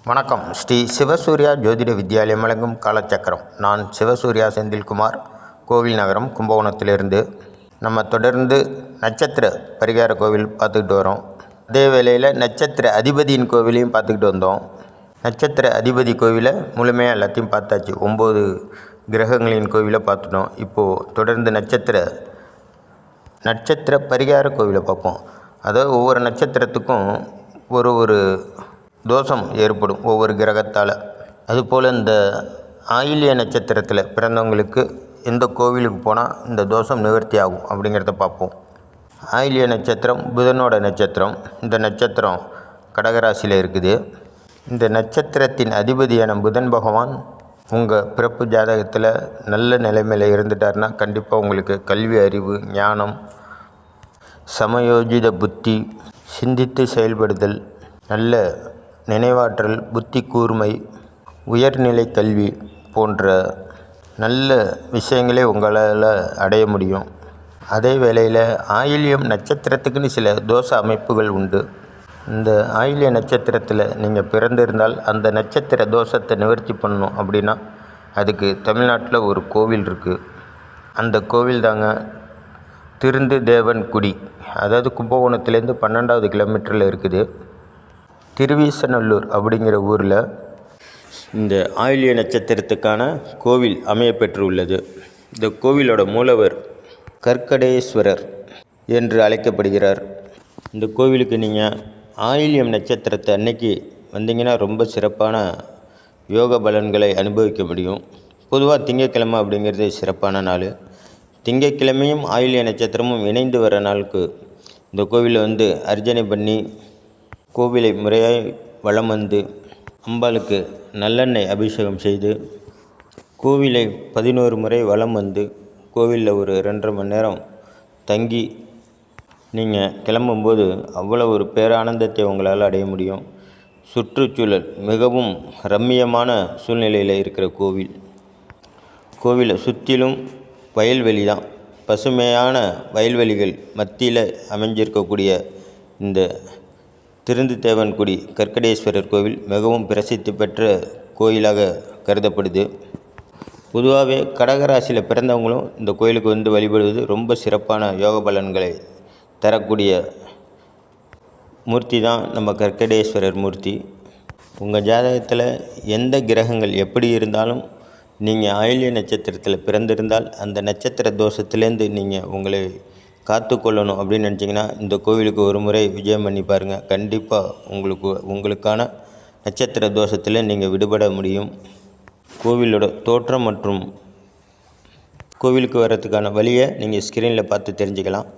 வணக்கம். ஸ்ரீ சிவசூர்யா ஜோதிட வித்யாலயம் வழங்கும் காலச்சக்கரம். நான் சிவசூர்யா செந்தில்குமார், கோவில் நகரம், கும்பகோணத்திலிருந்து. நம்ம தொடர்ந்து நட்சத்திர பரிகார கோவில் பார்த்துக்கிட்டு வரோம். அதே வேளையில் நட்சத்திர அதிபதியின் கோவிலையும் பார்த்துக்கிட்டு வந்தோம். நட்சத்திர அதிபதி கோவிலை முழுமையாக எல்லாத்தையும் பார்த்தாச்சு. 9 கிரகங்களின் கோவிலை பார்த்துட்டோம். இப்போது தொடர்ந்து நட்சத்திர பரிகார கோவிலை பார்ப்போம். அதாவது ஒவ்வொரு நட்சத்திரத்துக்கும் ஒரு தோஷம் ஏற்படும் ஒவ்வொரு கிரகத்தால். அதுபோல் இந்த ஆயில்ய நட்சத்திரத்தில் பிறந்தவங்களுக்கு எந்த கோவிலுக்கு போனால் இந்த தோஷம் நிவர்த்தி ஆகும் அப்படிங்கிறத பார்ப்போம். ஆயில்ய நட்சத்திரம் புதனோட நட்சத்திரம். இந்த நட்சத்திரம் கடகராசியில் இருக்குது. இந்த நட்சத்திரத்தின் அதிபதியான புதன் பகவான் உங்கள் பிறப்பு ஜாதகத்தில் நல்ல நிலைமையில் இருந்துட்டார்னா கண்டிப்பாக உங்களுக்கு கல்வி, அறிவு, ஞானம், சமயோஜித புத்தி, சிந்தித்து செயல்படுதல், நல்ல நினைவாற்றல், புத்தி கூர்மை, உயர்நிலை கல்வி போன்ற நல்ல விஷயங்களே உங்களால் அடைய முடியும். அதே வேளையில் ஆயில்யம் நட்சத்திரத்துக்குன்னு சில தோஷ அமைப்புகள் உண்டு. இந்த ஆயில்ய நட்சத்திரத்தில் நீங்கள் பிறந்திருந்தால் அந்த நட்சத்திர தோஷத்தை நிவர்த்தி பண்ணணும் அப்படின்னா அதுக்கு தமிழ்நாட்டில் ஒரு கோவில் இருக்குது. அந்த கோவில் தாங்க திருந்து தேவன் குடி. அதாவது கும்பகோணத்துலேருந்து 12வது கிலோமீட்டரில் இருக்குது. திருவீசநல்லூர் அப்படிங்கிற ஊரில் இந்த ஆயில்ய நட்சத்திரத்துக்கான கோவில் அமையப்பெற்றுள்ளது. இந்த கோவிலோட மூலவர் கற்கடேஸ்வரர் என்று அழைக்கப்படுகிறார். இந்த கோவிலுக்கு நீங்கள் ஆயில்யம் நட்சத்திரத்தை அன்னைக்கு வந்தீங்கன்னா ரொம்ப சிறப்பான யோக பலன்களை அனுபவிக்க முடியும். பொதுவாக திங்கட்கிழமை அப்படிங்கிறது சிறப்பான நாள். திங்கட்கிழமையும் ஆயில்ய நட்சத்திரமும் இணைந்து வர நாளுக்கு இந்த கோவிலை அர்ச்சனை பண்ணி கோவிலை முறையாய் வலம் வந்து அம்பாளுக்கு நல்லெண்ணெய் அபிஷேகம் செய்து கோவிலை 11 முறை வலம் வந்து கோவிலில் ஒரு 2.5 மணி நேரம் தங்கி நீங்கள் கிளம்பும்போது அவ்வளோ ஒரு பேரானந்தத்தை உங்களால் அடைய முடியும். சுற்றுச்சூழல் மிகவும் ரம்மியமான சூழ்நிலையில் இருக்கிற கோவில். கோவிலை சுற்றிலும் வயல்வெளி தான். பசுமையான வயல்வெளிகள் மத்தியில் அமைஞ்சிருக்கக்கூடிய இந்த திருந்து தேவன்குடி கற்கடேஸ்வரர் கோவில் மிகவும் பிரசித்தி பெற்ற கோயிலாக கருதப்படுது. பொதுவாகவே கடகராசியில் பிறந்தவங்களும் இந்த கோயிலுக்கு வழிபடுவது ரொம்ப சிறப்பான யோக பலன்களை தரக்கூடிய மூர்த்தி தான் நம்ம கற்கடேஸ்வரர் மூர்த்தி. உங்கள் ஜாதகத்தில் எந்த கிரகங்கள் எப்படி இருந்தாலும் நீங்கள் ஆயில்ய நட்சத்திரத்தில் பிறந்திருந்தால் அந்த நட்சத்திர தோஷத்துலேருந்து நீங்கள் உங்களை காத்துக்கொள்ளணும் அப்படின்னு நினச்சிங்கன்னா இந்த கோவிலுக்கு ஒரு முறை விஜயம் பண்ணி பாருங்கள். கண்டிப்பாக உங்களுக்கான நட்சத்திர தோஷத்தில் நீங்கள் விடுபட முடியும். கோவிலோட தோற்றம் மற்றும் கோவிலுக்கு வர்றதுக்கான வழியை நீங்கள் ஸ்க்ரீனில் பார்த்து தெரிஞ்சுக்கலாம்.